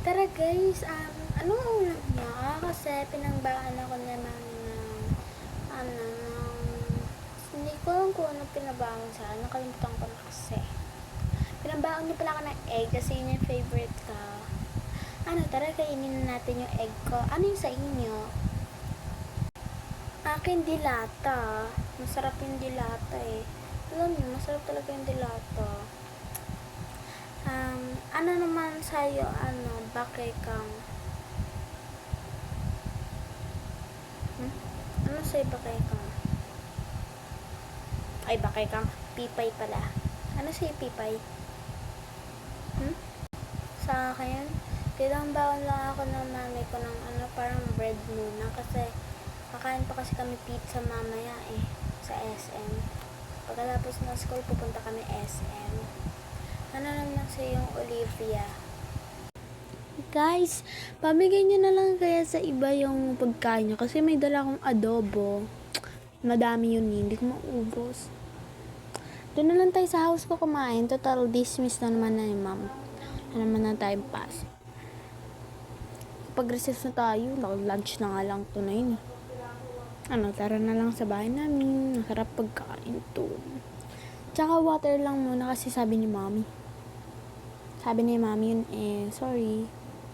Tara guys, anong ulam niya? Kasi pinangbahan ako naman hindi ko alam kung ano pinabaon sa akin. Nakalimutan ko na kasi. Pinambaon niya pala ako ng egg kasi yun yung favorite ka. Tara kainin na natin yung egg ko. Ano yung sa inyo? Akin dilata. Masarap yung dilata eh. Alam niyo, masarap talaga yung dilata. Ano naman sa'yo, bakay kang? Ano sa'yo bakay kang? Ay, bakay kang pipay pala. Ano sa'yo pipay? Sa akin, tinambawan lang ako ng mami ko ng parang bread muna kasi kakain pa kasi kami pizza mamaya sa SM. Pagkatapos ng school, pupunta kami SM. Ano naman sa yung Olivia? Guys, pamigay nyo na lang kaya sa iba yung pagkain nyo kasi may dala akong adobo. Madami yun hindi ko maubos. Doon na lang tayo sa house ko kumain. Total, dismiss na naman na ni ma'am. Ano naman na time pass. Pag-recess na tayo, lunch na nga lang to na yun. Tara na lang sa bahay namin. Masarap pagkain to. Tsaka water lang muna kasi sabi ni mami. Sabi ni mami yun sorry.